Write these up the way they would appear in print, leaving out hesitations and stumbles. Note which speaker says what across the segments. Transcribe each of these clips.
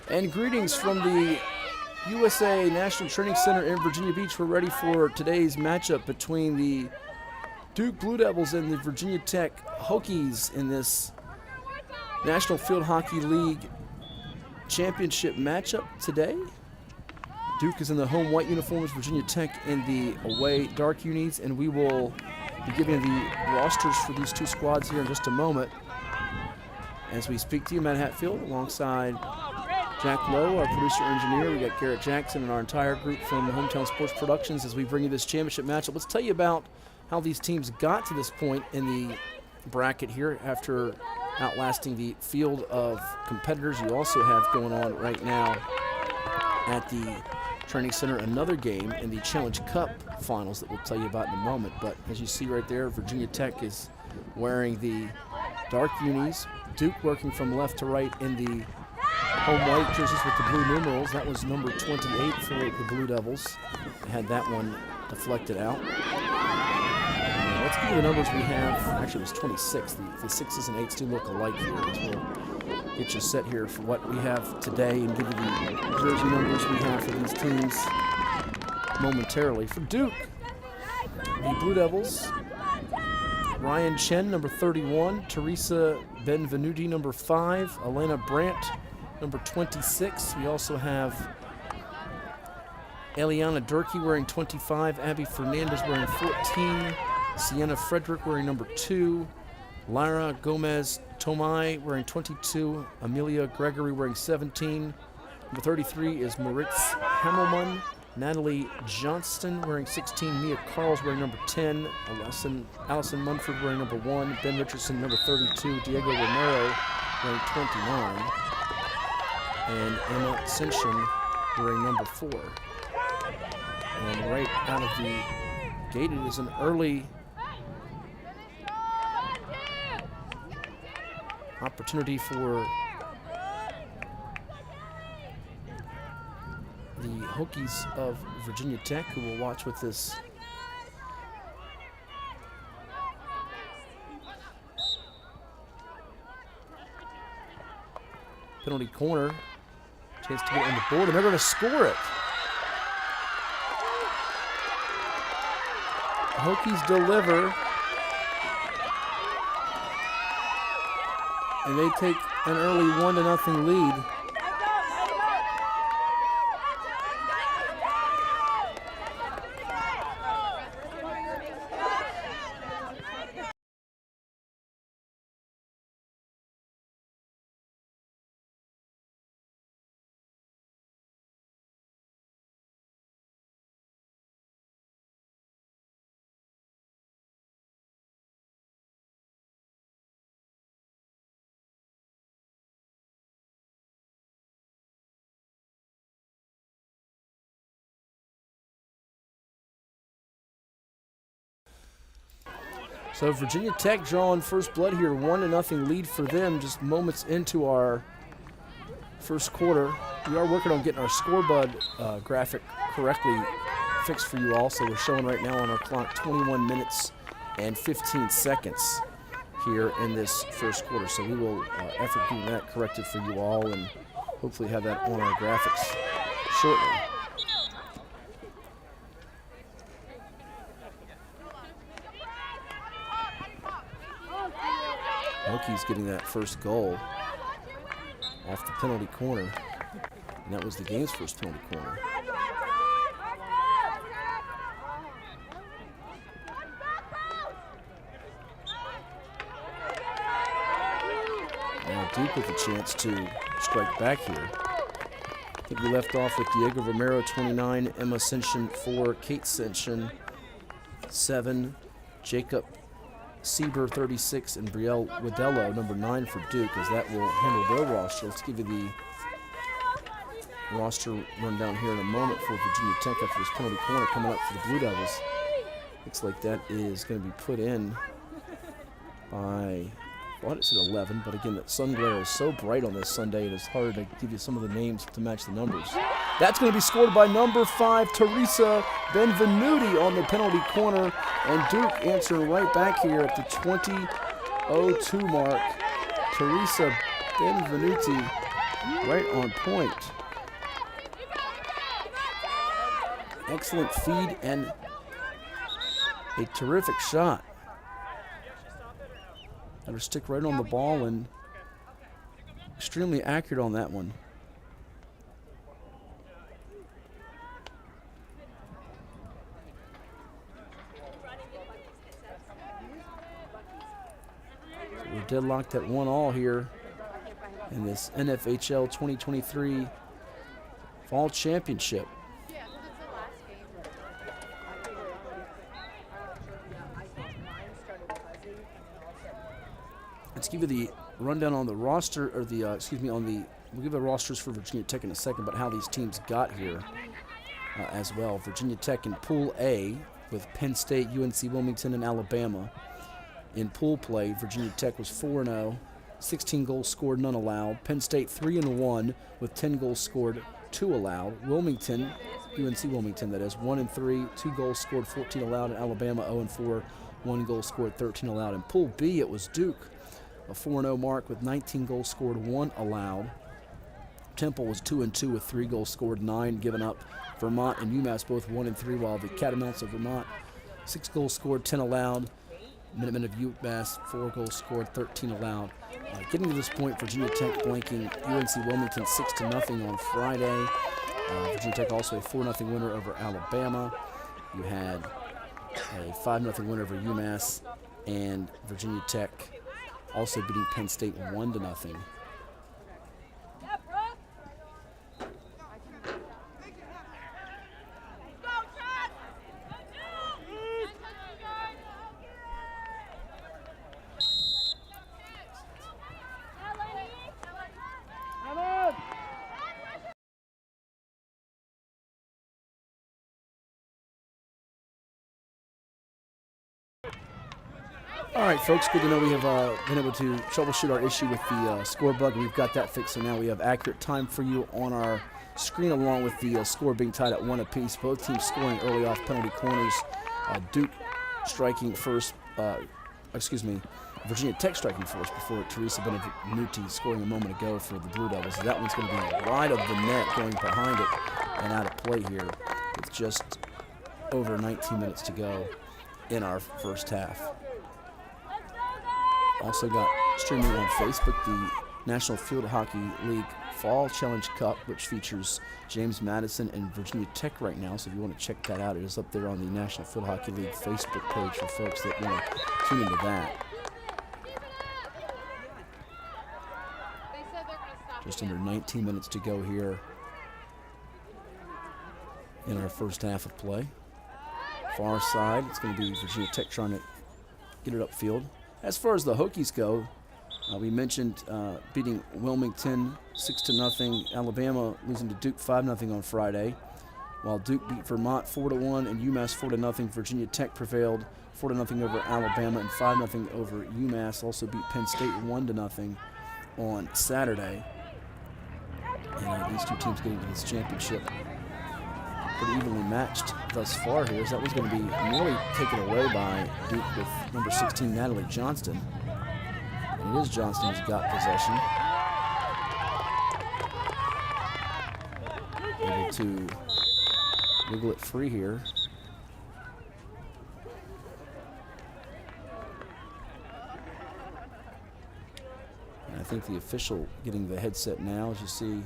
Speaker 1: And greetings from the USA National Training Center in Virginia Beach. We're ready for today's matchup between the Duke Blue Devils and the Virginia Tech Hokies in this National Field Hockey League championship matchup today. Duke is in the home white uniforms, Virginia Tech in the away dark unis, and we will be giving the rosters for these two squads here in just a moment. As we speak to you, Matt Hatfield, alongside Jack Lowe, our producer-engineer. We got Garrett Jackson and our entire group from Hometown Sports Productions as we bring you this championship matchup. Let's tell you about how these teams got to this point in the bracket here after outlasting the field of competitors you also have going on right now at the Training Center. Another game in the Challenge Cup finals that we'll tell you about in a moment. But as you see right there, Virginia Tech is wearing the dark unis. Duke working from left to right in the home white jerseys with the blue numerals. That was number 28 for the Blue Devils. Had that one deflected out. Let's give you the numbers we have. Actually, it was 26. The 6s and 8s do look alike here. We'll get you set here for what we have today and give you the jersey numbers we have for these teams momentarily. For Duke, the Blue Devils, Ryan Chen, number 31, Teresa Benvenuti, number 5, Elena Brandt, number 26. We also have Eliana Durkee wearing 25, Abby Fernandez wearing 14, Sienna Frederick wearing number 2, Lyra Gomez Tomai wearing 22, Amelia Gregory wearing 17, number 33 is Moritz Hammelmann, Natalie Johnston wearing 16, Mia Carls wearing number 10, Allison Munford wearing number 1, Ben Richardson number 32, Diego Romero wearing 29, and Emma Simpson wearing number 4. And right out of the gate, it is an early opportunity for the Hokies of Virginia Tech, who will watch with this penalty corner. Chance to get on the board, and they're going to score it. The Hokies deliver, and they take an early 1-0 lead. So Virginia Tech drawing first blood here, 1-0 lead for them just moments into our first quarter. We are working on getting our scoreboard graphic correctly fixed for you all. So we're showing right now on our clock 21 minutes and 15 seconds here in this first quarter. So we will effort getting that corrected for you all and hopefully have that on our graphics shortly. Hokies getting that first goal off the penalty corner, and that was the game's first penalty corner. Now Duke with a chance to strike back here. I think we left off with Diego Romero, 29, Emma Simpson, 4, Kate Simpson, 7, Jacob Sieber, 36, and Brielle Wadello, number 9 for Duke, as that will handle their roster. Let's give you the roster rundown here in a moment for Virginia Tech after this penalty corner coming up for the Blue Devils. Looks like that is going to be put in by, I thought it said 11, but again, that sun glare is so bright on this Sunday, it is hard to give you some of the names to match the numbers. That's going to be scored by number 5, Teresa Benvenuti on the penalty corner, and Duke answering right back here at the 20:02 mark. Teresa Benvenuti right on point. Excellent feed and a terrific shot. Got her stick right on the ball and extremely accurate on that one. So we're deadlocked at 1-1 here in this NFHL 2023 Fall Championship. Let's give you the rundown on the roster, or the, we'll give the rosters for Virginia Tech in a second, but how these teams got here as well. Virginia Tech in Pool A with Penn State, UNC Wilmington, and Alabama. In pool play, Virginia Tech was 4-0, 16 goals scored, none allowed. Penn State 3-1 with 10 goals scored, 2 allowed. Wilmington, UNC Wilmington that is, 1-3, 2 goals scored, 14 allowed. And Alabama 0-4, 1 goal scored, 13 allowed. In Pool B, it was Duke, a 4-0 mark with 19 goals scored, 1 allowed. Temple was 2-2 with 3 goals scored, 9 given up. Vermont and UMass both 1-3, while the Catamounts of Vermont 6 goals scored, 10 allowed. Minutemen of UMass 4 goals scored, 13 allowed. Getting to this point, Virginia Tech blanking UNC Wilmington 6-0 on Friday. Virginia Tech also a 4-0 winner over Alabama. You had a 5-0 winner over UMass, and Virginia Tech also beating Penn State 1-0. All right, folks, good to know we have been able to troubleshoot our issue with the score bug. We've got that fixed, so now we have accurate time for you on our screen, along with the score being tied at 1 apiece. Both teams scoring early off penalty corners. Duke striking first, Virginia Tech striking first before Teresa Benevenuti scoring a moment ago for the Blue Devils. That one's going to be wide of the net, going behind it and out of play here with just over 19 minutes to go in our first half. Also got streaming on Facebook the National Field Hockey League Fall Challenge Cup, which features James Madison and Virginia Tech right now. So if you want to check that out, it is up there on the National Field Hockey League Facebook page for folks that want to tune into that. Just under 19 minutes to go here in our first half of play. Far side, it's going to be Virginia Tech trying to get it upfield. As far as the Hokies go, we mentioned beating Wilmington 6-0, Alabama losing to Duke 5-0 on Friday, while Duke beat Vermont 4-1 and UMass 4-0. Virginia Tech prevailed 4-0 over Alabama and 5-0 over UMass. Also beat Penn State 1-0 on Saturday. And these two teams getting to this championship pretty evenly matched thus far here, as that was going to be nearly taken away by Duke with number 16, Natalie Johnston. And it is Johnston who's got possession. Able to wiggle it free here. And I think the official getting the headset now, as you see,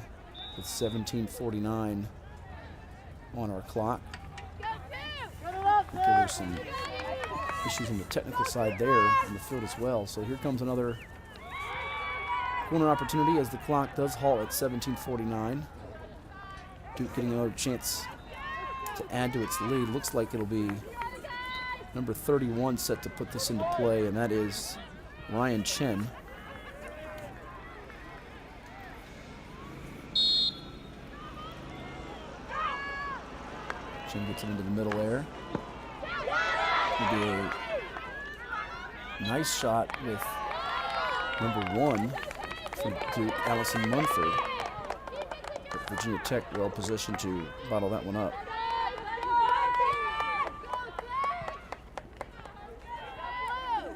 Speaker 1: with 17:49 on our clock. I think there were some issues on the technical side there in the field as well. So here comes another corner opportunity as the clock does halt at 17:49. Duke getting another chance to add to its lead. Looks like it'll be number 31 set to put this into play, and that is Ryan Chen. Chen gets it into the middle there. It'll be a nice shot with number 1 from Duke, Allison Munford. But Virginia Tech well positioned to bottle that one up.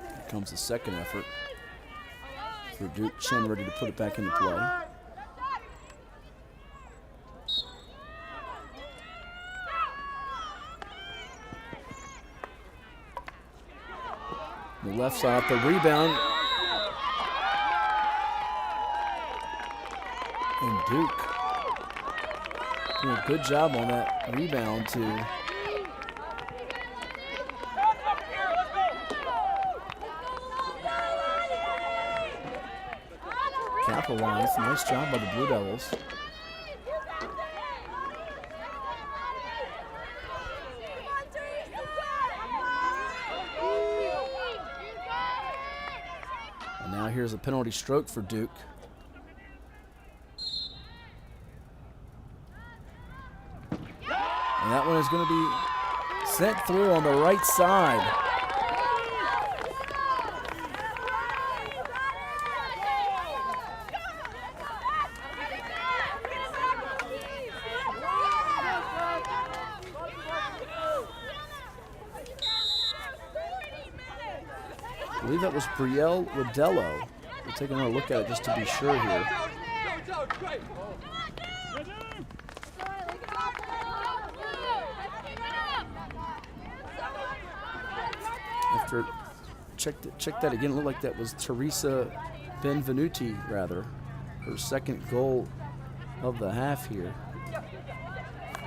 Speaker 1: Here comes the second effort for Duke. Chen ready to put it back into play. left side off the rebound. And Duke doing a good job on that rebound to capitalize. Nice job by the Blue Devils. And now here's a penalty stroke for Duke. And that one is going to be sent through on the right side. I believe that was Brielle Wadello. We'll take another look at it just to be sure here. After check that again, it looked like that was Teresa Benvenuti, rather. Her second goal of the half here. I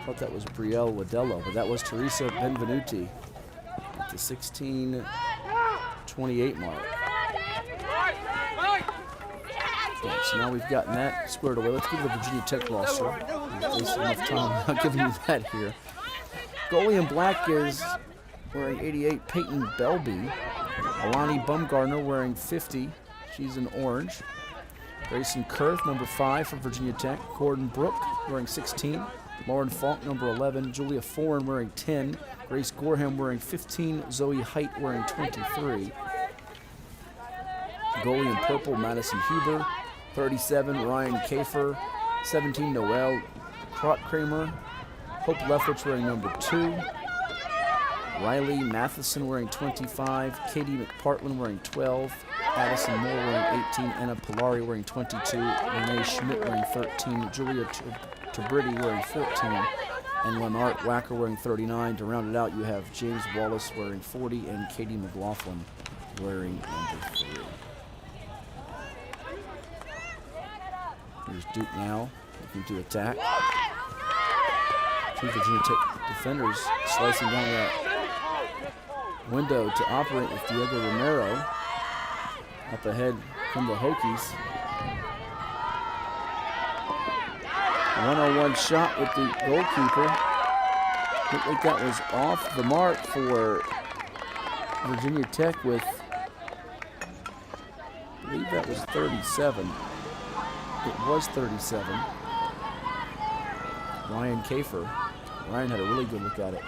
Speaker 1: thought that was Brielle Wadello, but that was Teresa Benvenuti at the 16:28 mark. Okay, so now we've gotten that squared away. Let's give the Virginia Tech roster. We've wasted enough time not giving you that here. Goalie in black is wearing 88, Peyton Belby. Alani Bumgardner wearing 50. She's in orange. Grayson Kurth, number 5 for Virginia Tech. Gordon Brook wearing 16. Lauren Falk, number 11. Julia Foran wearing 10. Grace Gorham wearing 15. Zoe Height wearing 23. Goalie in purple, Madison Huber. 37, Ryan Kafer. 17, Noelle Kramer. Hope Lefwich wearing number 2. Riley Matheson wearing 25. Katie McPartland wearing 12. Addison Moore wearing 18. Anna Polari wearing 22. Renee Schmidt wearing 13. Julia Tabriti wearing 14. And Lennart Wacker wearing 39. To round it out, you have James Wallace wearing 40 and Katie McLaughlin wearing number 3. Here's Duke now looking to attack. Two Virginia Tech defenders slicing down that window to operate with Diego Romero. Up ahead from the Hokies. 1-on-1 shot with the goalkeeper. Looked like that was off the mark for Virginia Tech with, I believe that was 37. It was 37. Ryan Kafer. Ryan had a really good look at it.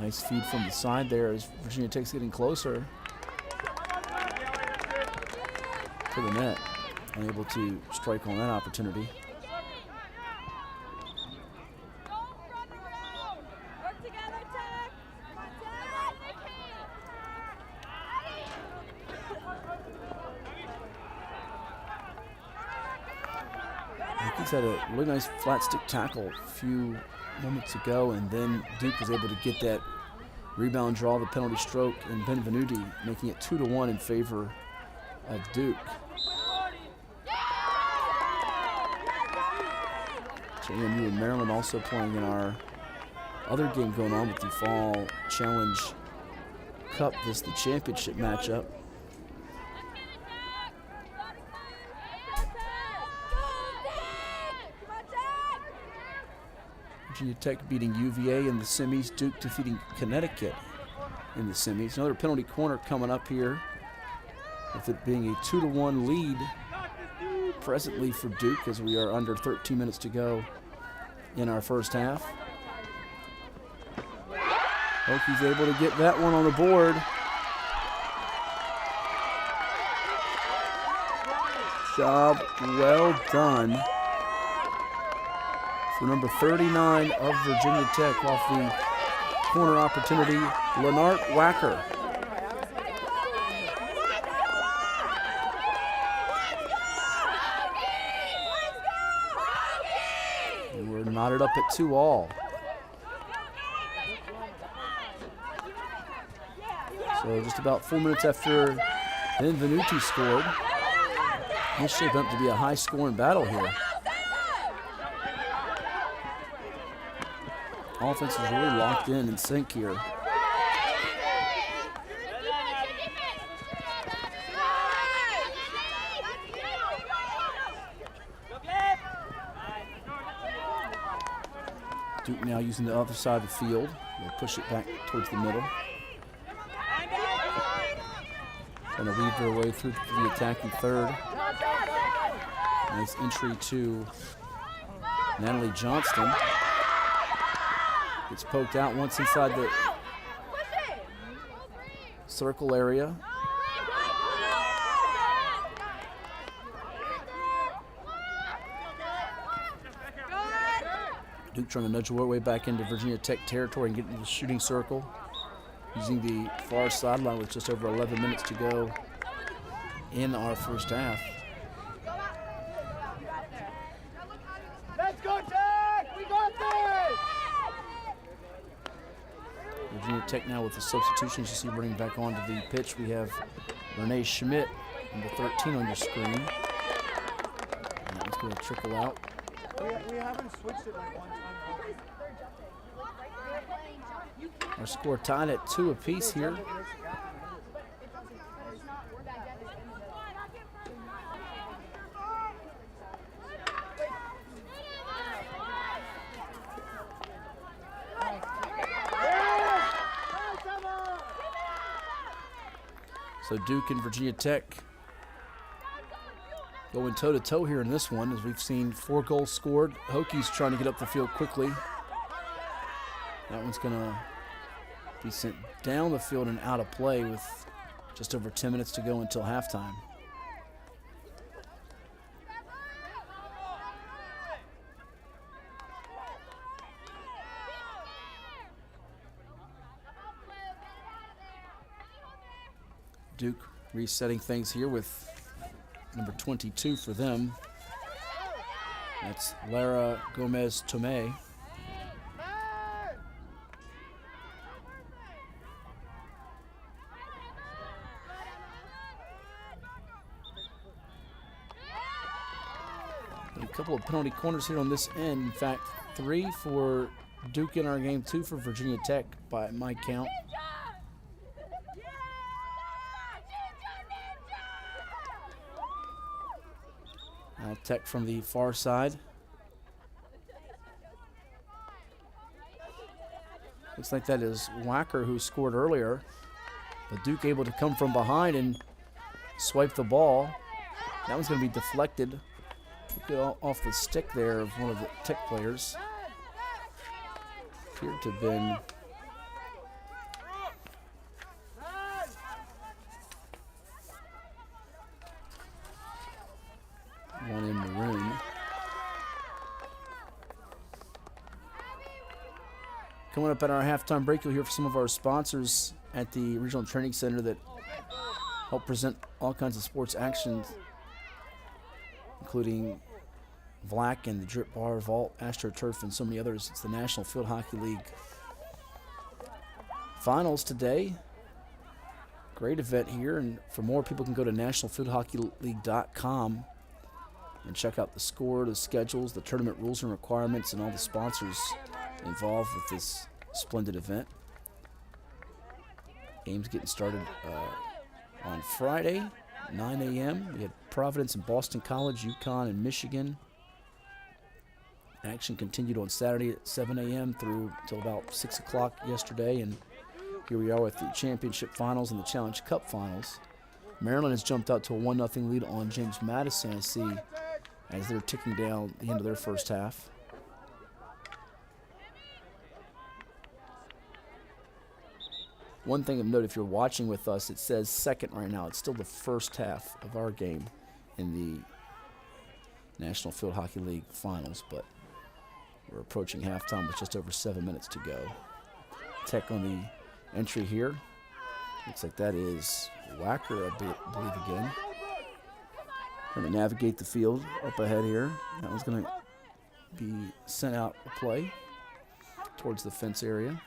Speaker 1: Nice feed from the side there as Virginia Tech's getting closer to the net. Unable to strike on that opportunity. He's had a really nice flat stick tackle a few moments ago, and then Duke was able to get that rebound draw, the penalty stroke, and Benvenuti making it 2-1 in favor of Duke. JMU and Maryland also playing in our other game going on with the Fall Challenge Cup. This is the championship matchup. Virginia Tech beating UVA in the semis. Duke defeating Connecticut in the semis. Another penalty corner coming up here, with it being a 2-1 lead presently for Duke as we are under 13 minutes to go in our first half. Hokies able to get that one on the board. Job well done for number 39 of Virginia Tech off the corner opportunity, Lennart Wacker. And we're knotted up at 2-all. So just about 4 minutes after Benvenuti scored, this shaping up to be a high-scoring battle here. Offense is really locked in sync here. Duke now using the other side of the field. They'll push it back towards the middle. Trying to weave their way through the attacking third. Nice entry to Natalie Johnston. Gets poked out once inside the circle area. Duke trying to nudge their way back into Virginia Tech territory and get into the shooting circle. Using the far sideline with just over 11 minutes to go in our first half.
Speaker 2: Let's go, Tech! We got this!
Speaker 1: Virginia Tech now with the substitutions. You see running back onto the pitch. We have Renee Schmidt, number 13 on your screen. And that one's going to trickle out.
Speaker 2: We haven't switched it like one time.
Speaker 1: Our score tied at 2 apiece here. So Duke and Virginia Tech going toe-to-toe here in this one, as we've seen 4 goals scored. Hokies trying to get up the field quickly. That one's going to be sent down the field and out of play with just over 10 minutes to go until halftime. Duke resetting things here with number 22 for them. That's Lara Gomez-Tomei. A couple of penalty corners here on this end. In fact, 3 for Duke in our game, 2 for Virginia Tech by my count. Now Tech from the far side. Looks like that is Wacker who scored earlier. But Duke able to come from behind and swipe the ball. That one's going to be deflected. Off the stick there of one of the Tech players. Appeared to have been one in maroon. Coming up at our halftime break, you'll hear from some of our sponsors at the Regional Training Center that help present all kinds of sports actions, including Vlac and the Drip Bar, Vault, AstroTurf, and so many others. It's the National Field Hockey League Finals today. Great event here, and for more, people can go to nationalfieldhockeyleague.com and check out the score, the schedules, the tournament rules and requirements, and all the sponsors involved with this splendid event. Games getting started on Friday, 9 a.m. We had Providence and Boston College, UConn and Michigan. Action continued on Saturday at 7 a.m. through till about 6 o'clock yesterday, and here we are with the championship finals and the Challenge Cup finals. Maryland has jumped out to a 1-0 lead on James Madison, I see, as they're ticking down the end of their first half. One thing of note, if you're watching with us, it says second right now. It's still the first half of our game in the National Field Hockey League Finals, but we're approaching halftime with just over 7 minutes to go. Tech on the entry here. Looks like that is Wacker, I believe, again. Trying to navigate the field up ahead here. That one's going to be sent out to play towards the fence area.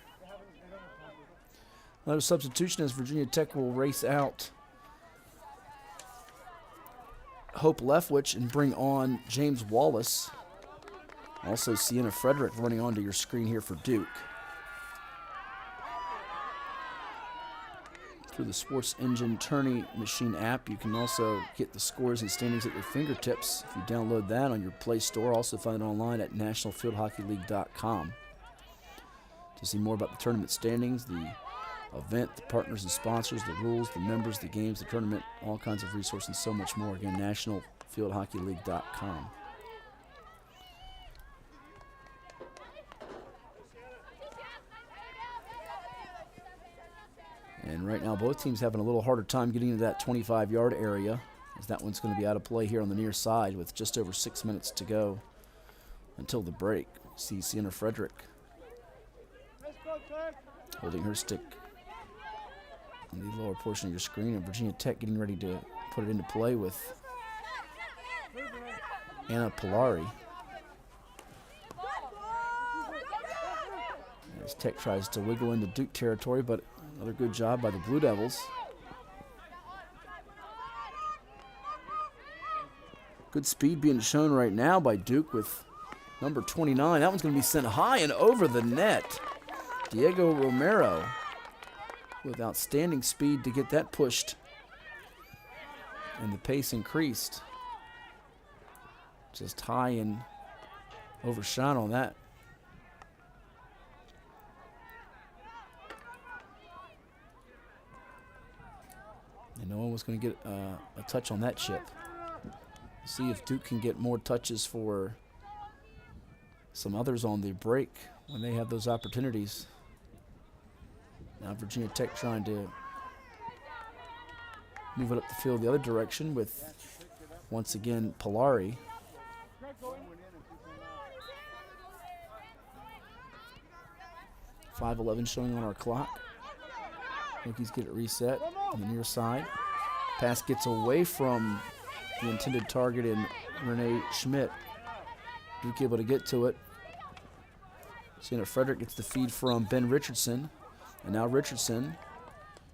Speaker 1: Another substitution as Virginia Tech will race out Hope Leftwich and bring on James Wallace. Also Sienna Frederick running onto your screen here for Duke. Through the Sports Engine Tourney Machine app, you can also get the scores and standings at your fingertips. If you download that on your Play Store, also find it online at nationalfieldhockeyleague.com. To see more about the tournament standings, the event, the partners and sponsors, the rules, the members, the games, the tournament, all kinds of resources, and so much more. Again, nationalfieldhockeyleague.com. And right now, both teams having a little harder time getting into that 25-yard area, as that one's going to be out of play here on the near side with just over 6 minutes to go until the break. See Sienna Frederick holding her stick on the lower portion of your screen, and Virginia Tech getting ready to put it into play with Anna Polari. As Tech tries to wiggle into Duke territory, but another good job by the Blue Devils. Good speed being shown right now by Duke with number 29. That one's going to be sent high and over the net. Diego Romero with outstanding speed to get that pushed. And the pace increased. Just high and overshot on that. And no one was going to get a touch on that chip. See if Duke can get more touches for some others on the break when they have those opportunities. Now Virginia Tech trying to move it up the field the other direction with, once again, Polari. .5:11 showing on our clock. Hokies get it reset on the near side. Pass gets away from the intended target in Renee Schmidt. Duke able to get to it. Sienna Frederick gets the feed from Ben Richardson. And now Richardson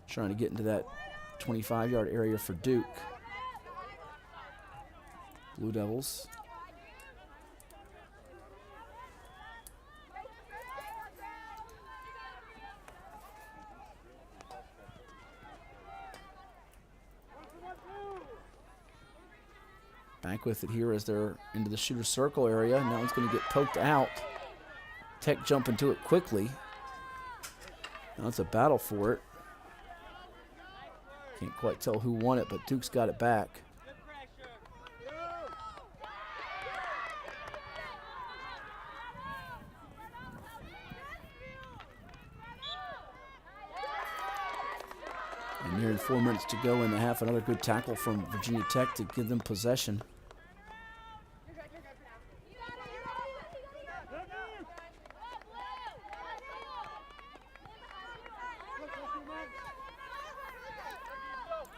Speaker 1: trying to get into that 25-yard area for Duke. Blue Devils. Back with it here as they're into the shooter circle area. Now it's going to get poked out. Tech jumping to it quickly. Now it's a battle for it. Can't quite tell who won it, but Duke's got it back. And nearing 4 minutes to go in the half. Another good tackle from Virginia Tech to give them possession.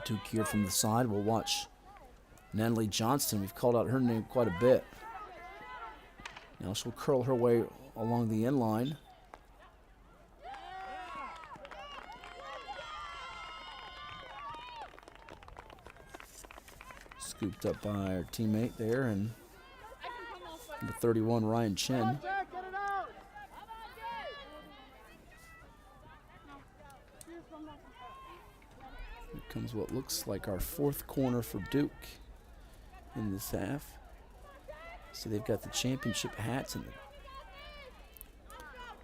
Speaker 1: Duke here from the side. We'll watch Natalie Johnston. We've called out her name quite a bit. Now she'll curl her way along the end line. Scooped up by our teammate there, and number 31, Ryan Chen. Here comes what looks like our fourth corner for Duke in this half. So they've got the championship hats and the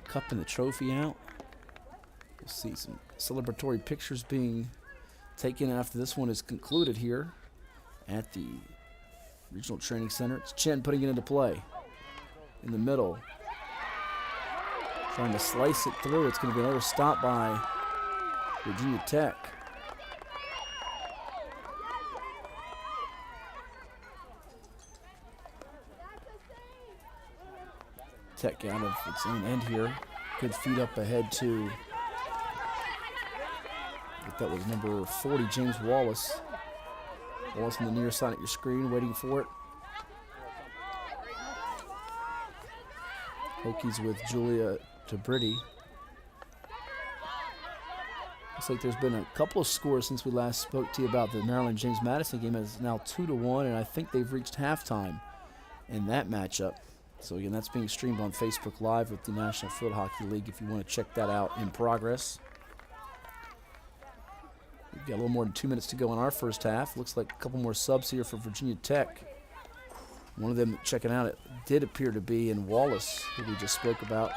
Speaker 1: cup and the trophy out. We'll see some celebratory pictures being taken after this one is concluded here at the Regional Training Center. It's Chen putting it into play in the middle. Trying to slice it through. It's going to be another stop by Virginia Tech. Tech out of its own end here. Good feed up ahead to, I think that was number 40, James Wallace. Wallace on the near side at your screen, waiting for it. Hokies with Julia Tabriti. Looks like there's been a couple of scores since we last spoke to you about the Maryland James Madison game. It's now 2-1, and I think they've reached halftime in that matchup. So again, that's being streamed on Facebook Live with the National Field Hockey League if you want to check that out in progress. We've got a little more than 2 minutes to go in our first half. Looks like a couple more subs here for Virginia Tech. One of them checking out, it did appear to be in Wallace, who we just spoke about.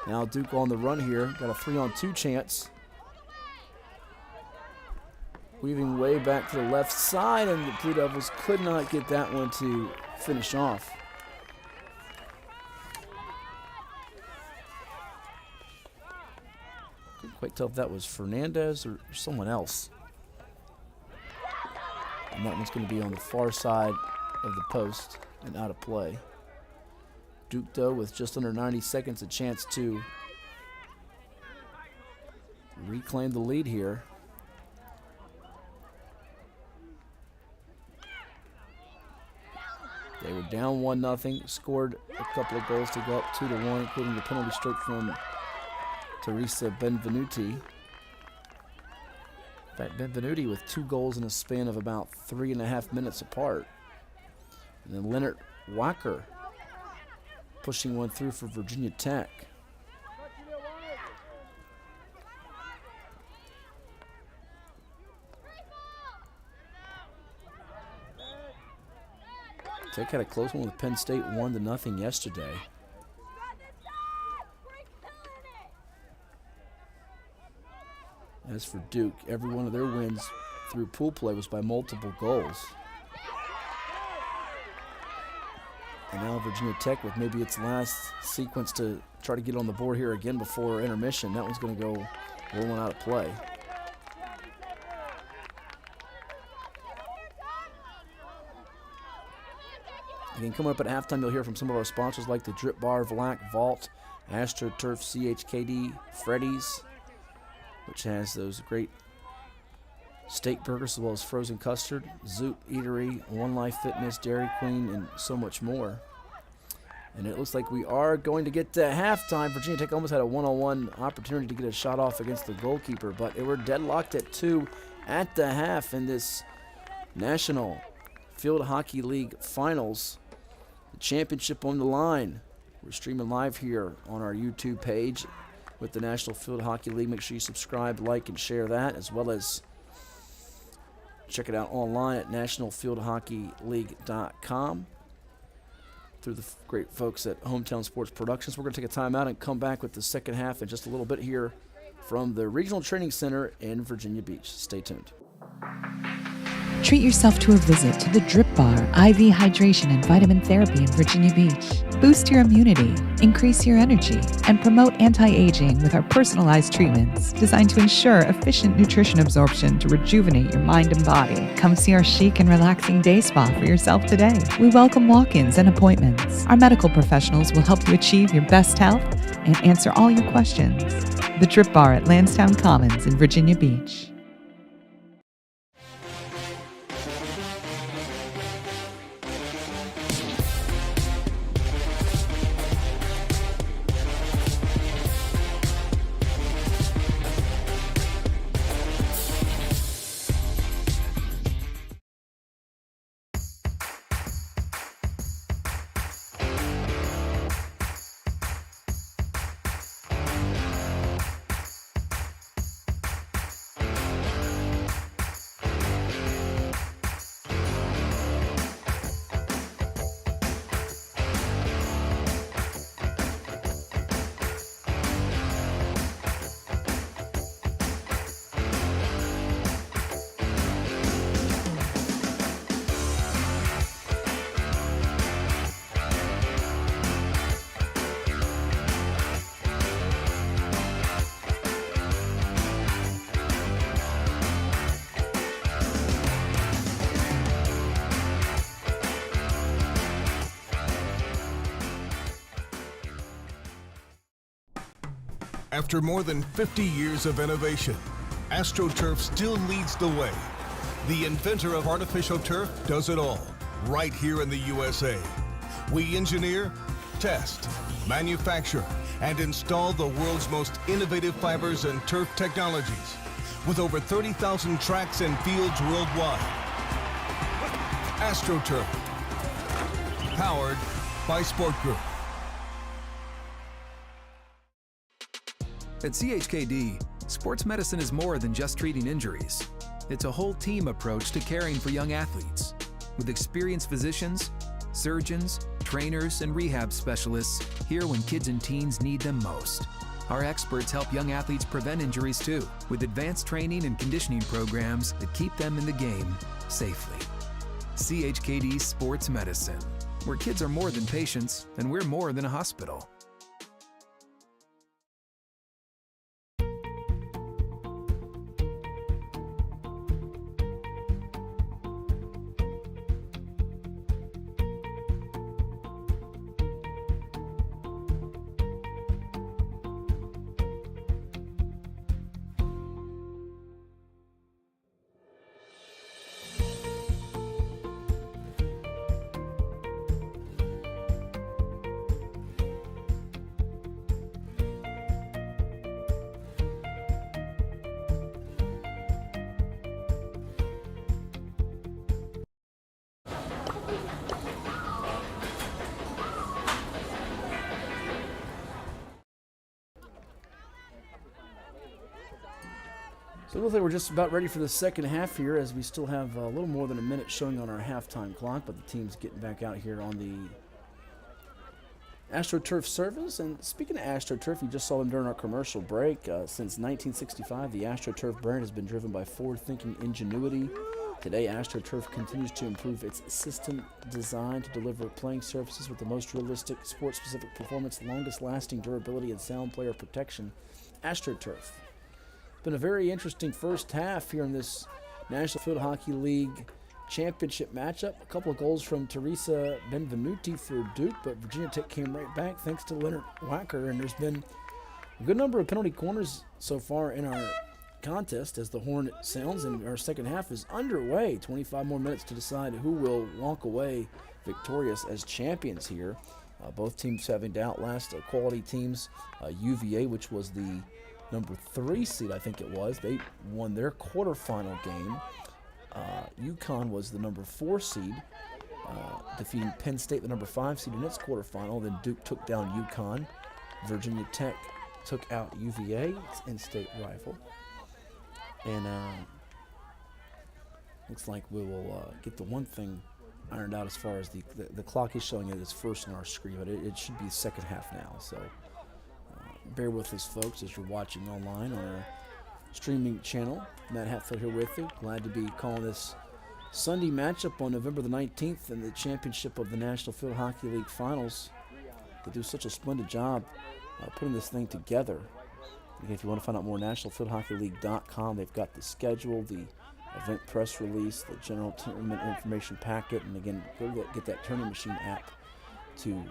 Speaker 1: Now Duke on the run here, got a 3-on-2 chance. Weaving way back to the left side, and the Blue Devils could not get that one to finish off. Couldn't quite tell if that was Fernandez or someone else. And that one's going to be on the far side of the post and out of play. Duke, though, with just under 90 seconds, a chance to reclaim the lead here. They were down 1-0, scored a couple of goals to go up 2-1, including the penalty stroke from Teresa Benvenuti. In fact, Benvenuti with 2 goals in a span of about 3.5 minutes apart. And then Leonard Wacker pushing one through for Virginia Tech. Tech had a close one with Penn State 1-0 yesterday. As for Duke, every one of their wins through pool play was by multiple goals. And now Virginia Tech with maybe its last sequence to try to get on the board here again before intermission. That one's going to go rolling out of play. Again, coming up at halftime, you'll hear from some of our sponsors like the Drip Bar, Vlac, Vault, AstroTurf, CHKD, Freddy's, which has those great steak burgers as well as frozen custard, Zoop Eatery, One Life Fitness, Dairy Queen, and so much more. And it looks like we are going to get to halftime. Virginia Tech almost had a one-on-one opportunity to get a shot off against the goalkeeper, but they were deadlocked at 2 at the half in this National Field Hockey League Finals. The championship on the line. We're streaming live here on our YouTube page with the National Field Hockey League. Make sure you subscribe, like, and share that, as well as check it out online at nationalfieldhockeyleague.com through the great folks at Hometown Sports Productions. We're going to take a timeout and come back with the second half in just a little bit here from the Regional Training Center in Virginia Beach. Stay tuned.
Speaker 3: Treat yourself to a visit to the Drip Bar, IV hydration and vitamin therapy in Virginia Beach. Boost your immunity, increase your energy, and promote anti-aging with our personalized treatments designed to ensure efficient nutrition absorption to rejuvenate your mind and body. Come see our chic and relaxing day spa for yourself today. We welcome walk-ins and appointments. Our medical professionals will help you achieve your best health and answer all your questions. The Drip Bar at Lansdowne Commons in Virginia Beach.
Speaker 4: After more than 50 years of innovation, AstroTurf still leads the way. The inventor of artificial turf does it all, right here in the USA. We engineer, test, manufacture, and install the world's most innovative fibers and turf technologies. with over 30,000 tracks and fields worldwide. AstroTurf, powered by Sport Group.
Speaker 5: At CHKD, sports medicine is more than just treating injuries. It's a whole team approach to caring for young athletes. With experienced physicians, surgeons, trainers, and rehab specialists here when kids and teens need them most. Our experts help young athletes prevent injuries too, with advanced training and conditioning programs that keep them in the game safely. CHKD Sports Medicine, where kids are more than patients and we're more than a hospital.
Speaker 1: So it looks like we're just about ready for the second half here, as we still have a little more than a minute showing on our halftime clock, but the team's getting back out here on the AstroTurf service. And speaking of AstroTurf, you just saw them during our commercial break. Since 1965, the AstroTurf brand has been driven by forward-thinking ingenuity. Today, AstroTurf continues to improve its system design to deliver playing surfaces with the most realistic, sport-specific performance, longest-lasting durability, and sound player protection. AstroTurf. Been a very interesting first half here in this National Field Hockey League championship matchup. A couple of goals from Teresa Benvenuti for Duke, but Virginia Tech came right back thanks to Leonard Wacker, and there's been a good number of penalty corners so far in our contest as the horn sounds, and our second half is underway. 25 more minutes to decide who will walk away victorious as champions here. Both teams having to outlast quality teams. UVA, which was the number 3 seed, I think it was. They won their quarterfinal game. UConn was the number 4 seed, defeating Penn State, the number 5 seed, in its quarterfinal. Then Duke took down UConn. Virginia Tech took out UVA, its in-state rival. And looks like we will get the one thing ironed out as far as the clock is showing it as first on our screen, but it should be second half now. So bear with us, folks, as you're watching online on our streaming channel. Matt Hatfield here with you. Glad to be calling this Sunday matchup on November the 19th in the championship of the National Field Hockey League Finals. They do such a splendid job putting this thing together. Again, if you want to find out more, nationalfieldhockeyleague.com. They've got the schedule, the event press release, the general tournament information packet, and again, go get that Turning Machine app to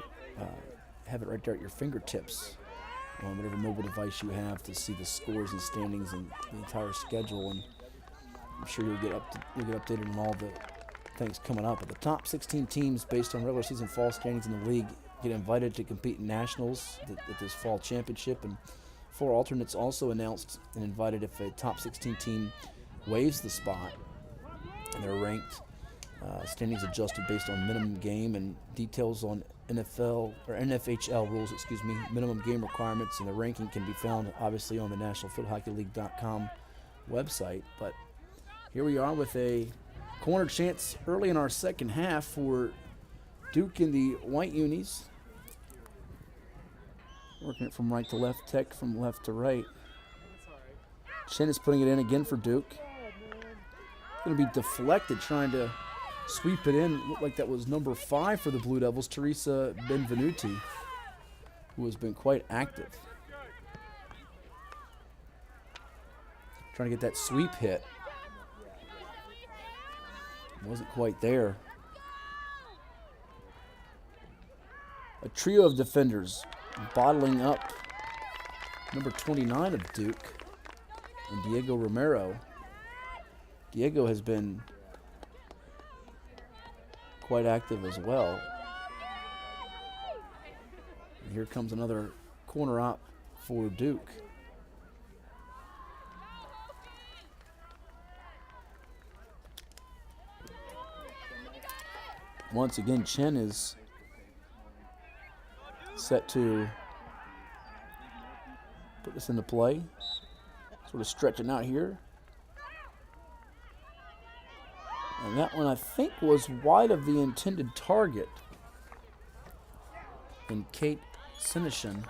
Speaker 1: have it right there at your fingertips on whatever mobile device you have to see the scores and standings and the entire schedule. And I'm sure you'll get updated on all the things coming up. But the top 16 teams, based on regular season fall standings in the league, get invited to compete in nationals at this fall championship. And 4 alternates also announced and invited if a top 16 team waives the spot, and they're ranked. Standings adjusted based on minimum game, and details on NFHL rules, minimum game requirements, and the ranking can be found obviously on the nationalfieldhockeyleague.com website. But here we are with a corner chance early in our second half for Duke in the white unis. Working it from right to left, Tech from left to right. Chen is putting it in again for Duke. Going to be deflected, trying to sweep it in. Looked like that was number 5 for the Blue Devils, Teresa Benvenuti, who has been quite active. Trying to get that sweep hit. Wasn't quite there. A trio of defenders bottling up number 29 of Duke and Diego Romero. Diego has been quite active as well. And here comes another corner op for Duke. once again, Chen is set to put this into play. Sort of stretching out here. And that one, I think, was wide of the intended target. And Kate Sinishin,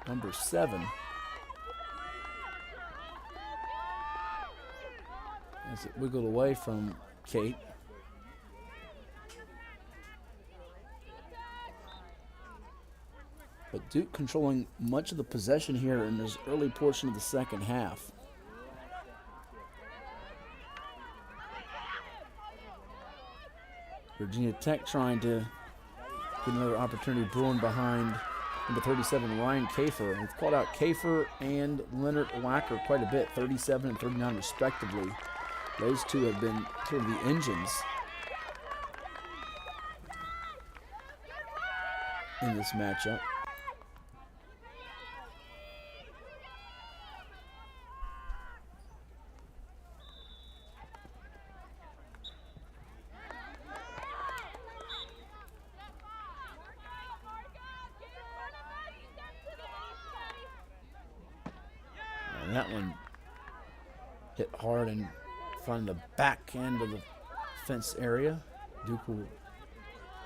Speaker 1: number 7. As it wiggled away from Kate. But Duke controlling much of the possession here in this early portion of the second half. Virginia Tech trying to get another opportunity brewing behind number 37, Ryan Kafer. We've called out Kafer and Leonard Wacker quite a bit, 37 and 39 respectively. Those two have been sort of the engines in this matchup. And that one hit hard and find the back end of the fence area. Duke will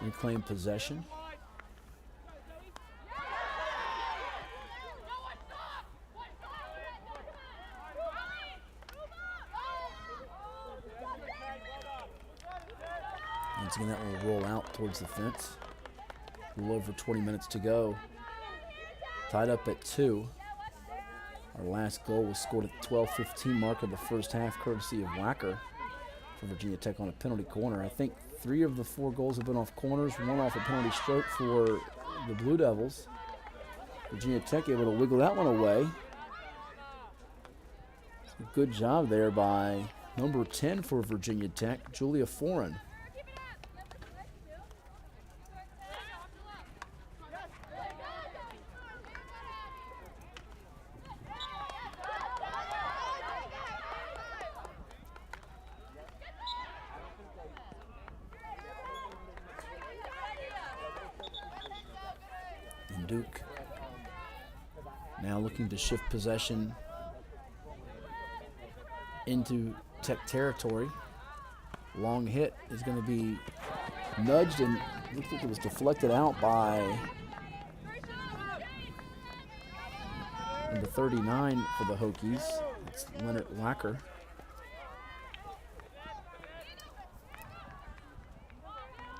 Speaker 1: reclaim possession. Once again, that will roll out towards the fence. A little over 20 minutes to go. Tied up at 2. Our last goal was scored at the 12:15 mark of the first half, courtesy of Wacker for Virginia Tech on a penalty corner. I think 3 of the 4 goals have been off corners, 1 off a penalty stroke for the Blue Devils. Virginia Tech able to wiggle that one away. Good job there by number 10 for Virginia Tech, Julia Foran. Duke now looking to shift possession into Tech territory. Long hit is going to be nudged and looks like it was deflected out by number 39 for the Hokies. It's Leonard Wacker.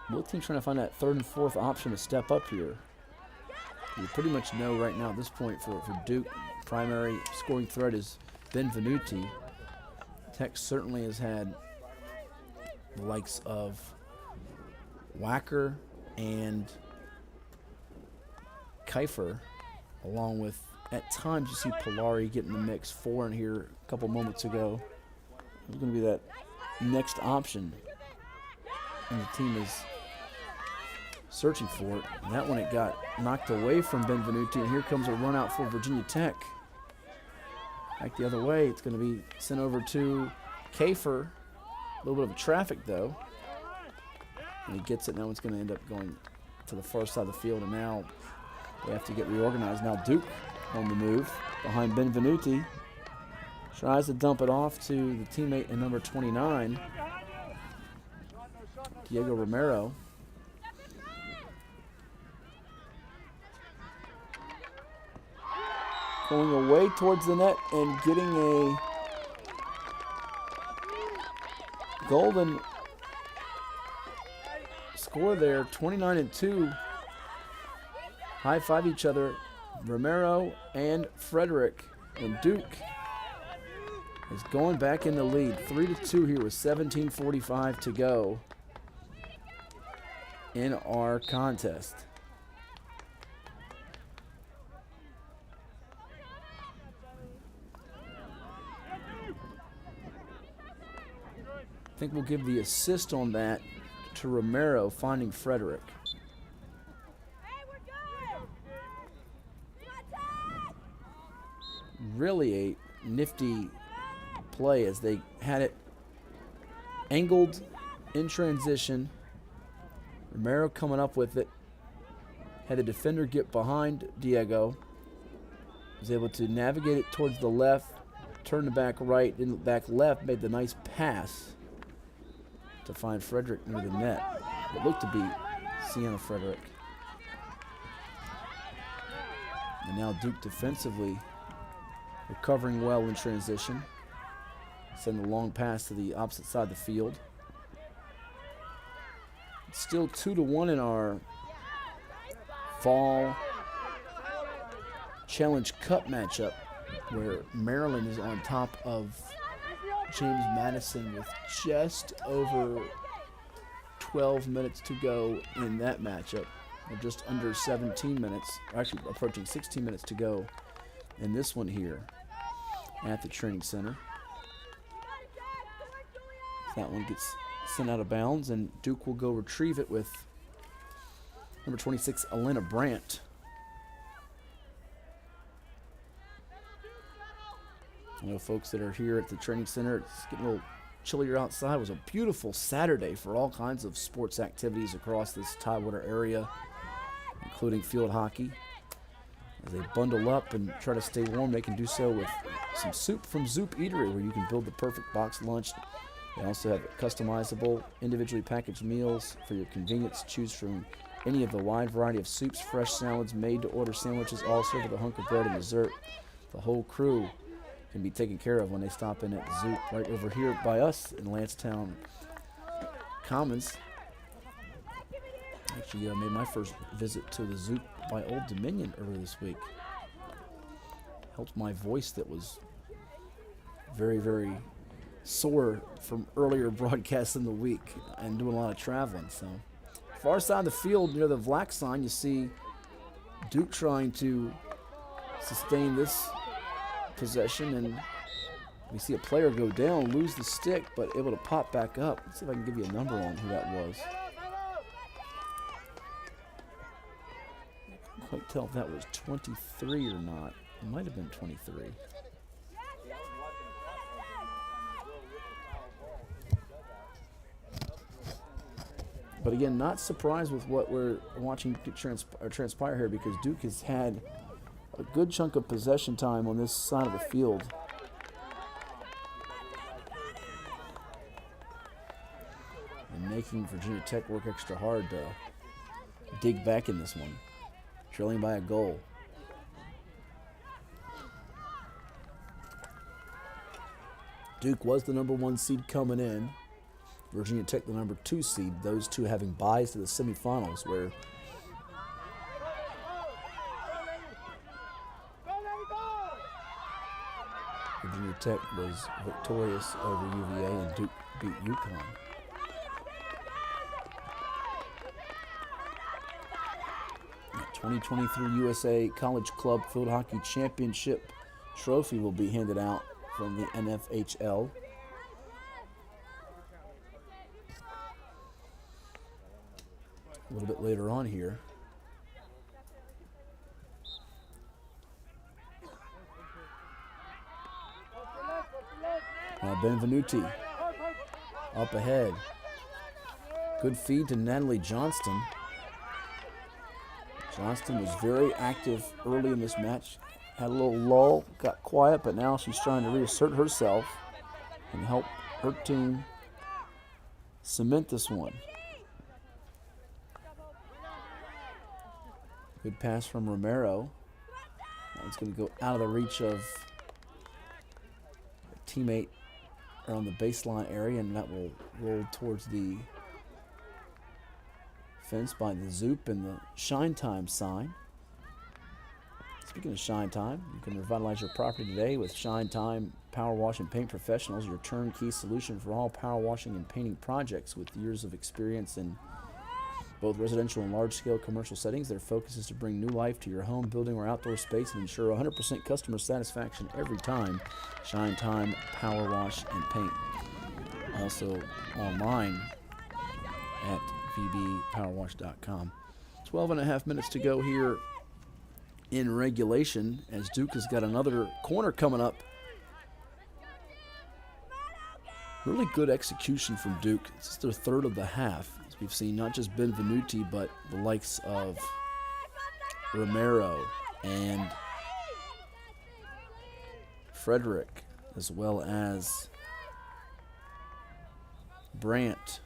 Speaker 1: Both teams trying to find that 3rd and 4th option to step up here. You pretty much know right now at this point for Duke, primary scoring threat is Benvenuti. Tech certainly has had the likes of Wacker and Kiefer, along with, at times, you see Polari get in the mix. 4 in here a couple moments ago. It's going to be that next option, and the team is searching for it. And that one, it got knocked away from Benvenuti, and here comes a run out for Virginia Tech. Back the other way, it's going to be sent over to Kafer. A little bit of traffic, though. And he gets it. Now it's going to end up going to the far side of the field, and now they have to get reorganized. Now Duke on the move behind Benvenuti. Tries to dump it off to the teammate in number 29, Diego Romero. Going away towards the net and getting a golden score there, 29-2. High-five each other, Romero and Frederick. And Duke is going back in the lead, 3-2 here with 17:45 to go in our contest. I think we'll give the assist on that to Romero, finding Frederick. Really a nifty play as they had it angled in transition, Romero coming up with it. Had the defender get behind Diego. Was able to navigate it towards the left, turn the back right, then back left, made the nice pass to find Frederick near the net. It looked to be Sienna Frederick. And now Duke defensively recovering well in transition. Send a long pass to the opposite side of the field. It's still 2-1 in our Fall Challenge Cup matchup, where Maryland is on top of James Madison with just over 12 minutes to go in that matchup. Or just under 17 minutes, actually approaching 16 minutes to go in this one here at the training center. That one gets sent out of bounds, and Duke will go retrieve it with number 26, Elena Brandt. I know folks that are here at the training center, it's getting a little chillier outside. It was a beautiful Saturday for all kinds of sports activities across this Tidewater area, including field hockey. As they bundle up and try to stay warm, they can do so with some soup from Zoop Eatery, where you can build the perfect box lunch. They also have customizable, individually packaged meals for your convenience. Choose from any of the wide variety of soups, fresh salads, made-to-order sandwiches, all served with a hunk of bread and dessert. The whole crew can be taken care of when they stop in at the Zoop right over here by us in Lancetown Commons. Actually, I made my first visit to the Zoop by Old Dominion earlier this week. Helped my voice that was very, very sore from earlier broadcasts in the week and doing a lot of traveling. So, far side of the field near the Vlack sign, you see Duke trying to sustain this possession, and we see a player go down, lose the stick, but able to pop back up. Let's see if I can give you a number on who that was. I can't quite tell if that was 23 or not. It might have been 23. But again, not surprised with what we're watching transpire here, because Duke has had a good chunk of possession time on this side of the field. And making Virginia Tech work extra hard to dig back in this one, trailing by a goal. Duke was the number 1 seed coming in. Virginia Tech the number 2 seed, those two having byes to the semifinals, where Virginia Tech was victorious over UVA and Duke beat UConn. The 2023 USA College Club Field Hockey Championship trophy will be handed out from the NFHL. A little bit later on here. Now Benvenuti up ahead. Good feed to Natalie Johnston. Johnston was very active early in this match. Had a little lull, got quiet, but now she's trying to reassert herself and help her team cement this one. Good pass from Romero. It's going to go out of the reach of a teammate around the baseline area, and that will roll towards the fence by the Zoop and the Shine Time sign. Speaking of Shine Time, you can revitalize your property today with Shine Time Power Wash and Paint Professionals, your turnkey solution for all power washing and painting projects. With years of experience in both residential and large-scale commercial settings, their focus is to bring new life to your home, building, or outdoor space and ensure 100% customer satisfaction every time. Shine Time Power Wash and Paint. Also online at vbpowerwash.com. 12 and a half minutes to go here in regulation, as Duke has got another corner coming up. Really good execution from Duke. It's their third of the half. As We've seen not just Benvenuti, but the likes of Romero and Frederick, as well as Brandt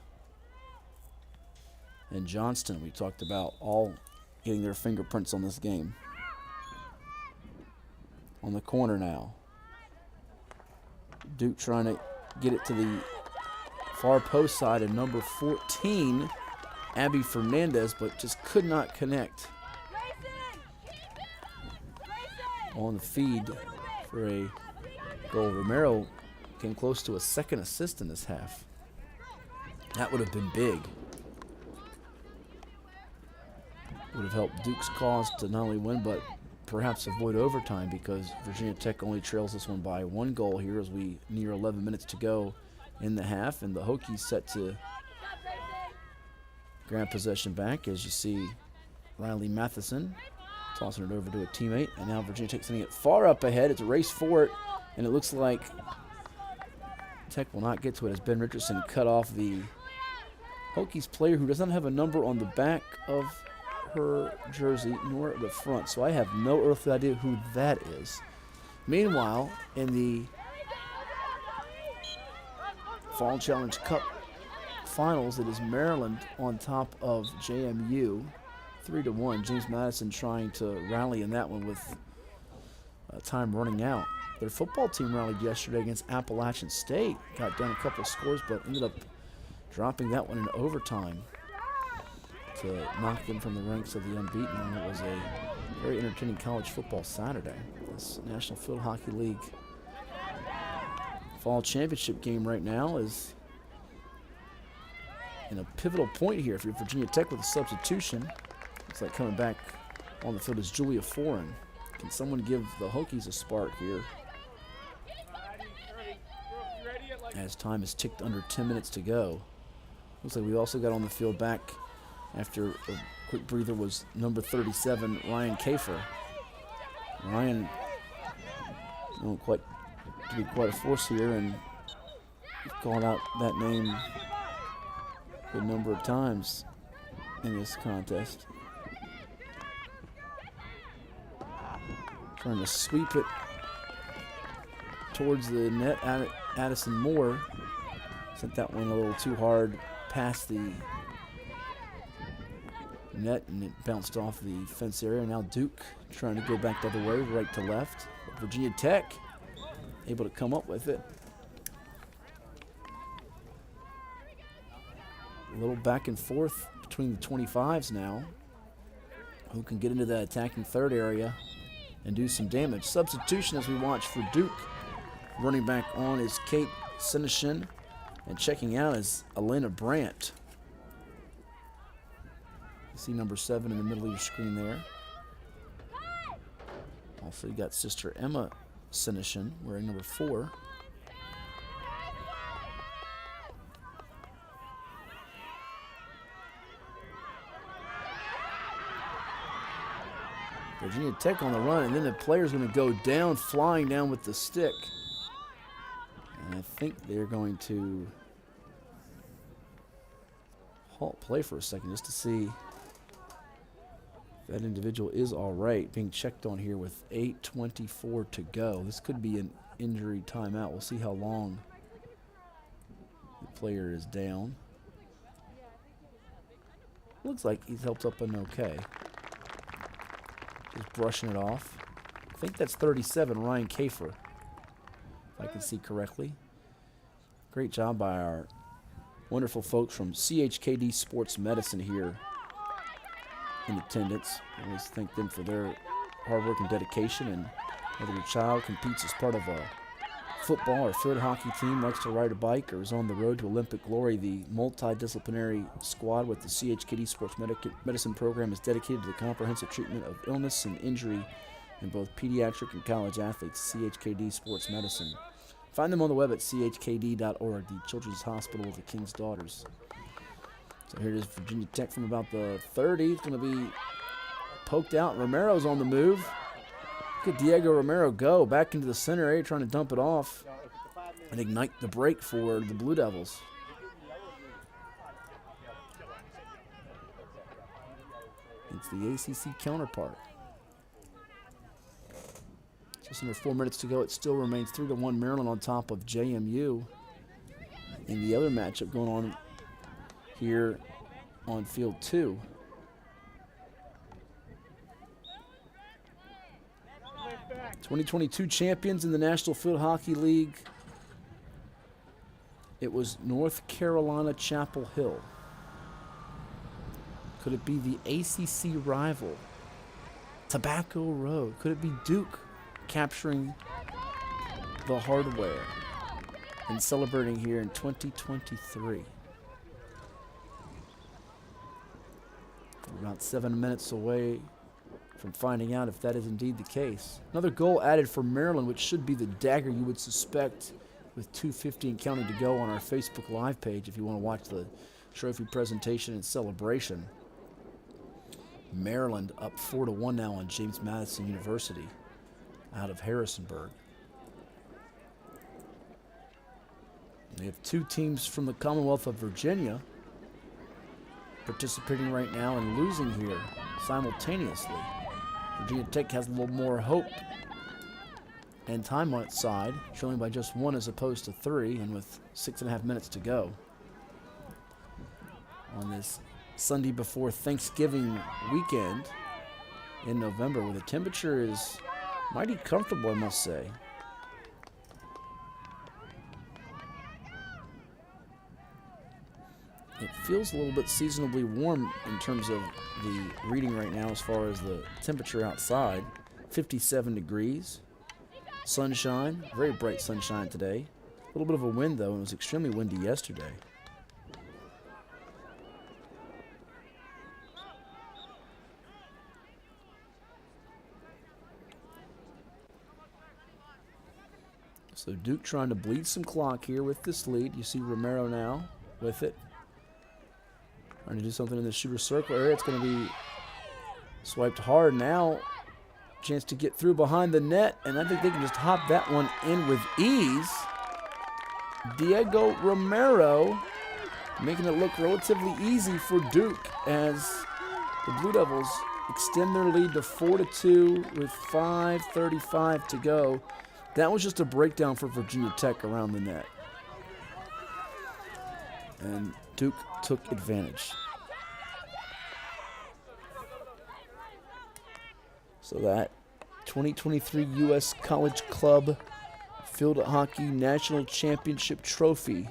Speaker 1: and Johnston, we talked about, all getting their fingerprints on this game. On the corner now. Duke trying to get it to the far post side, and number 14, Abby Fernandez, but just could not connect on the feed for a goal. Romero came close to a second assist in this half. That would have been big. Would have helped Duke's cause to not only win, but perhaps avoid overtime, because Virginia Tech only trails this one by 1 goal here as we near 11 minutes to go in the half, and the Hokies set to grab possession back, as you see Riley Matheson tossing it over to a teammate, and now Virginia Tech sending it far up ahead. It's a race for it, and it looks like Tech will not get to it as Ben Richardson cut off the Hokies player, who does not have a number on the back of her jersey nor the front, so I have no earthly idea who that is. Meanwhile, in the Fall Challenge Cup finals, it is Maryland on top of JMU 3-1. James Madison trying to rally in that one with time running out. Their football team rallied yesterday against Appalachian State, got down a couple of scores, but ended up dropping that one in overtime to knock them from the ranks of the unbeaten. And it was a very entertaining college football Saturday. This National Field Hockey League Fall Championship game right now is in a pivotal point here. If you're Virginia Tech with a substitution, looks like coming back on the field is Julia Foran. Can someone give the Hokies a spark here? As time has ticked under 10 minutes to go. Looks like we also got on the field back after a quick breather was number 37, Ryan Kafer. Ryan, to be quite a force here, and he's called out that name a good number of times in this contest. Trying to sweep it towards the net. Addison Moore sent that one a little too hard past the net, and it bounced off the fence area. Now Duke trying to go back the other way, right to left. Virginia Tech able to come up with it. A little back and forth between the 25s now. Who can get into that attacking third area and do some damage. Substitution as we watch for Duke. Running back on is Kate Sinishin, and checking out is Elena Brandt. You see number 7 in the middle of your screen there. Also, you got sister Emma Sinishin wearing number 4. Virginia Tech on the run, and then the player's going to go down, flying down with the stick. And I think they're going to halt play for a second just to see if that individual is all right. Being checked on here with 8:24 to go. This could be an injury timeout. We'll see how long the player is down. Looks like he's helped up and okay. Just brushing it off. I think that's 37, Ryan Kafer, if I can see correctly. Great job by our wonderful folks from CHKD Sports Medicine here in attendance. I always thank them for their hard work and dedication. And whether your child competes as part of a football or field hockey team, likes to ride a bike, or is on the road to Olympic glory, the multidisciplinary squad with the CHKD Sports Medicine program is dedicated to the comprehensive treatment of illness and injury in both pediatric and college athletes. CHKD Sports Medicine. Find them on the web at chkd.org, the Children's Hospital of the King's Daughters. So here it is, Virginia Tech from about the 30. It's going to be poked out. Romero's on the move. Look at Diego Romero go back into the center area, trying to dump it off and ignite the break for the Blue Devils. It's the ACC counterpart. Just under 4 minutes to go. It still remains 3-1 Maryland on top of JMU. In the other matchup going on here on field 2. '22 champions in the National Field Hockey League. It was North Carolina Chapel Hill. Could it be the ACC rival, Tobacco Road? Could it be Duke capturing the hardware and celebrating here in 2023? We're about 7 minutes away from finding out if that is indeed the case. Another goal added for Maryland, which should be the dagger you would suspect, with 2:50 and counting to go on our Facebook Live page if you want to watch the trophy presentation and celebration. Maryland up 4-1 now on James Madison University out of Harrisonburg. We have 2 teams from the Commonwealth of Virginia participating right now and losing here simultaneously. Virginia Tech has a little more hope and time on its side, showing by just 1 as opposed to 3, and with 6.5 minutes to go on this Sunday before Thanksgiving weekend in November, where the temperature is mighty comfortable, I must say. It feels a little bit seasonably warm in terms of the reading right now as far as the temperature outside. 57 degrees. Sunshine, very bright sunshine today. A little bit of a wind though, and it was extremely windy yesterday. So Duke trying to bleed some clock here with this lead. You see Romero now with it. Trying to do something in the shooter circle area. It's going to be swiped hard now. Chance to get through behind the net, and I think they can just hop that one in with ease. Diego Romero making it look relatively easy for Duke as the Blue Devils extend their lead to 4-2 with 5:35 to go. That was just a breakdown for Virginia Tech around the net. And Duke took advantage. So that 2023 U.S. College Club Field Hockey National Championship Trophy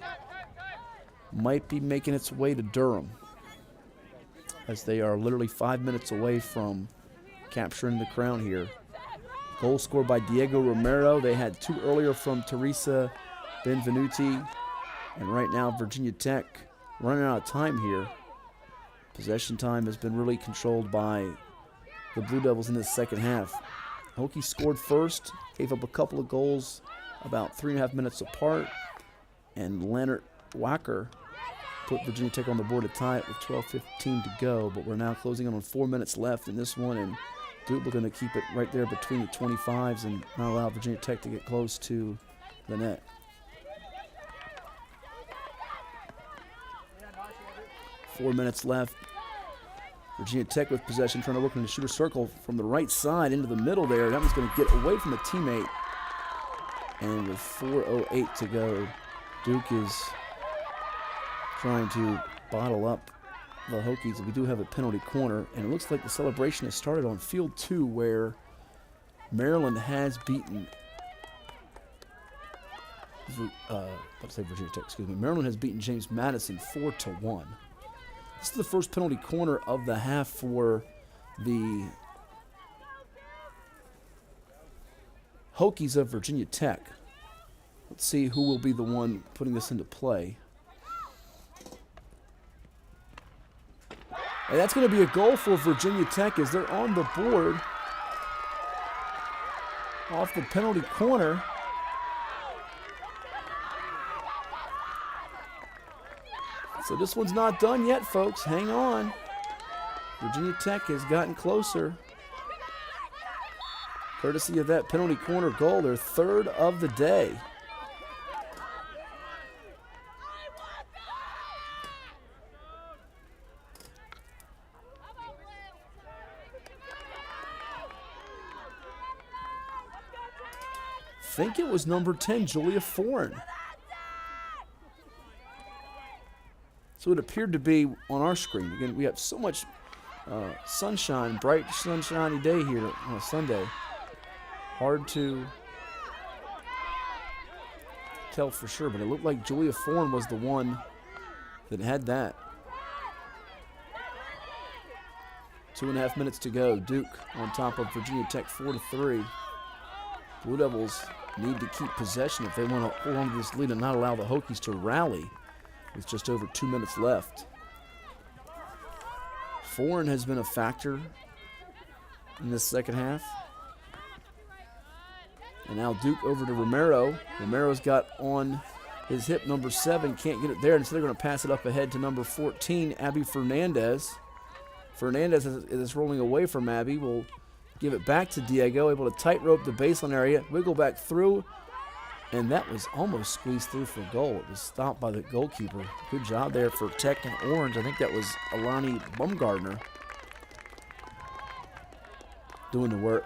Speaker 1: might be making its way to Durham, as they are literally 5 minutes away from capturing the crown here. Goal scored by Diego Romero. They had 2 earlier from Teresa Benvenuti. And right now, Virginia Tech running out of time here. Possession time has been really controlled by the Blue Devils in this second half. Hokies scored first, gave up a couple of goals about 3.5 minutes apart, and Leonard Wacker put Virginia Tech on the board to tie it with 12:15 to go, but we're now closing in on 4 minutes left in this one, and Duke looking to keep it right there between the 25s and not allow Virginia Tech to get close to the net. Four minutes left. Virginia Tech with possession, trying to work in the shooter circle from the right side into the middle there. That one's going to get away from a teammate. And with 4:08 to go, Duke is trying to bottle up the Hokies. We do have a penalty corner, and it looks like the celebration has started on field 2, where Maryland has beaten Virginia Tech, excuse me. Maryland has beaten James Madison 4-1. This is the first penalty corner of the half for the Hokies of Virginia Tech. Let's see who will be the one putting this into play. And that's going to be a goal for Virginia Tech as they're on the board off the penalty corner. So this one's not done yet, folks. Hang on. Virginia Tech has gotten closer. Courtesy of that penalty corner goal, their third of the day. think it was number 10, Julia Foreign. So it appeared to be on our screen. Again, we have so much sunshine, bright, sunshiny day here on a Sunday. Hard to tell for sure, but it looked like Julia Foreign was the one that had that. 2.5 minutes to go. Duke on top of Virginia Tech 4-3. Blue Devils need to keep possession if they want to hold on to this lead and not allow the Hokies to rally with just over 2 minutes left. Foreign has been a factor in this second half. And now Duke over to Romero. Romero's got on his hip number 7, can't get it there, and so they're going to pass it up ahead to number 14, Abby Fernandez. Fernandez is rolling away from Abby. Will give it back to Diego, able to tightrope the baseline area, wiggle back through, and that was almost squeezed through for a goal. It was stopped by the goalkeeper. Good job there for Tech and Orange. I think that was Alani Bumgardner doing the work.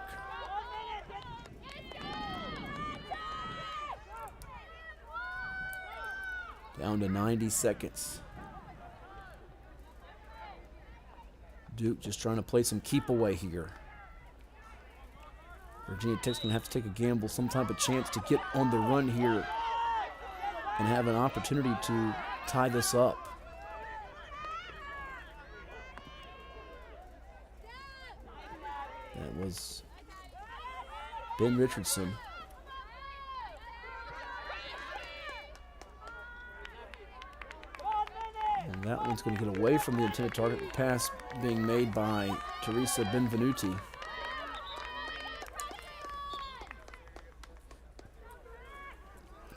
Speaker 1: Down to 90 seconds. Duke just trying to play some keep away here. Virginia Tech's going to have to take a gamble, some type of chance to get on the run here and have an opportunity to tie this up. That was Ben Richardson. And that one's going to get away from the intended target. The pass being made by Teresa Benvenuti.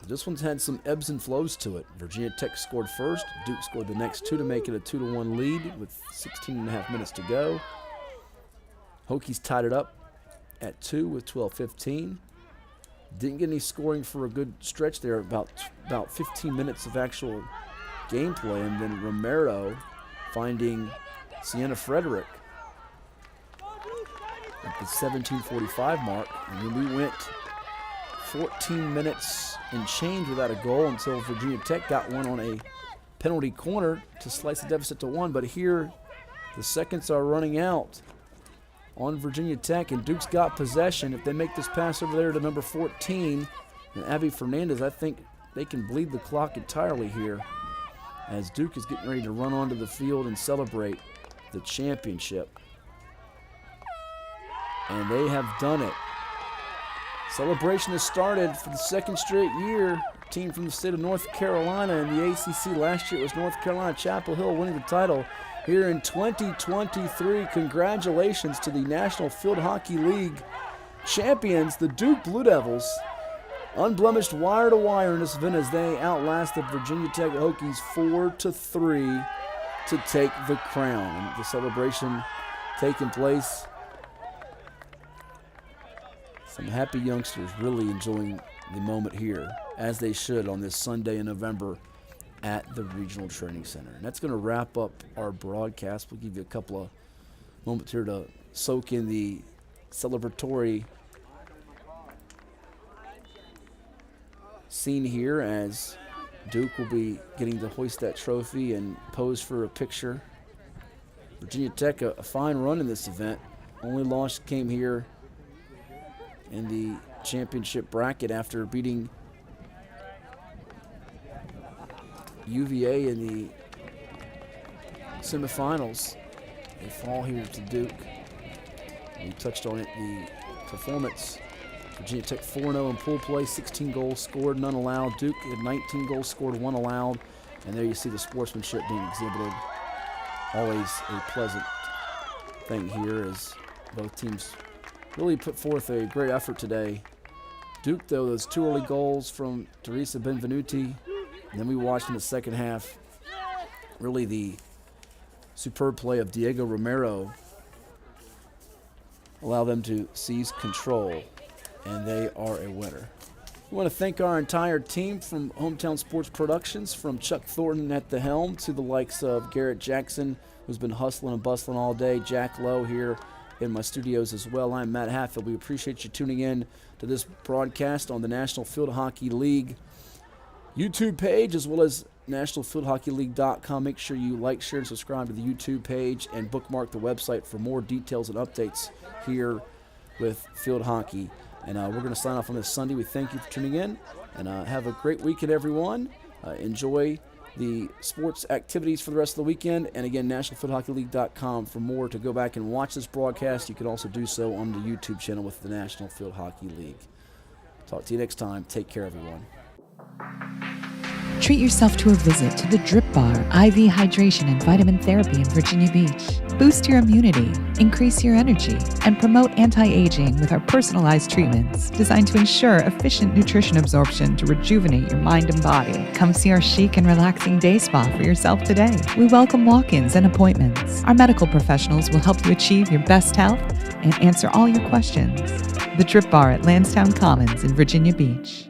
Speaker 1: This one's had some ebbs and flows to it. Virginia Tech scored first. Duke scored the next two to make it a 2-1 lead with 16.5 minutes to go. Hokies tied it up at 2 with 12:15. Didn't get any scoring for a good stretch there, about 15 minutes of actual gameplay, and then Romero finding Sienna Frederick at the 17:45 mark, and then we went 14 minutes and change without a goal until Virginia Tech got one on a penalty corner to slice the deficit to 1. But here the seconds are running out on Virginia Tech, and Duke's got possession. If they make this pass over there to number 14 and Abby Fernandez, I think they can bleed the clock entirely here as Duke is getting ready to run onto the field and celebrate the championship. And they have done it. Celebration has started for the second straight year. A team from the state of North Carolina in the ACC last year. It was North Carolina Chapel Hill winning the title. Here in 2023, congratulations to the National Field Hockey League champions, the Duke Blue Devils. Unblemished wire to wire in this event as they outlasted Virginia Tech Hokies 4-3 to take the crown. And the celebration taking place. Some happy youngsters really enjoying the moment here, as they should on this Sunday in November at the Regional Training Center. And that's going to wrap up our broadcast. We'll give you a couple of moments here to soak in the celebratory scene here as Duke will be getting to hoist that trophy and pose for a picture. Virginia Tech, a fine run in this event. Only loss came here in the championship bracket after beating UVA in the semifinals. They fall here to Duke. We touched on it, the performance. Virginia Tech 4-0 in pool play, 16 goals scored, none allowed. Duke had 19 goals scored, 1 allowed. And there you see the sportsmanship being exhibited. Always a pleasant thing here as both teams really put forth a great effort today. Duke, though, those 2 early goals from Teresa Benvenuti. And then we watched in the second half really the superb play of Diego Romero allow them to seize control, and they are a winner. We want to thank our entire team from Hometown Sports Productions, from Chuck Thornton at the helm to the likes of Garrett Jackson, who's been hustling and bustling all day, Jack Lowe here in my studios as well. I'm Matt Hatfield. We appreciate you tuning in to this broadcast on the National Field Hockey League YouTube page as well as nationalfieldhockeyleague.com. Make sure you like, share, and subscribe to the YouTube page and bookmark the website for more details and updates here with field hockey. And we're going to sign off on this Sunday. We thank you for tuning in, and have a great weekend, everyone. Enjoy the sports activities for the rest of the weekend. And again, nationalfieldhockeyleague.com for more to go back and watch this broadcast. You can also do so on the YouTube channel with the National Field Hockey League. Talk to you next time. Take care, everyone.
Speaker 3: Treat yourself to a visit to the Drip Bar IV Hydration and Vitamin Therapy in Virginia Beach. Boost your immunity, increase your energy, and promote anti-aging with our personalized treatments designed to ensure efficient nutrition absorption to rejuvenate your mind and body. Come see our chic and relaxing day spa for yourself today. We welcome walk-ins and appointments. Our medical professionals will help you achieve your best health and answer all your questions. The Drip Bar at Lansdowne Commons in Virginia Beach.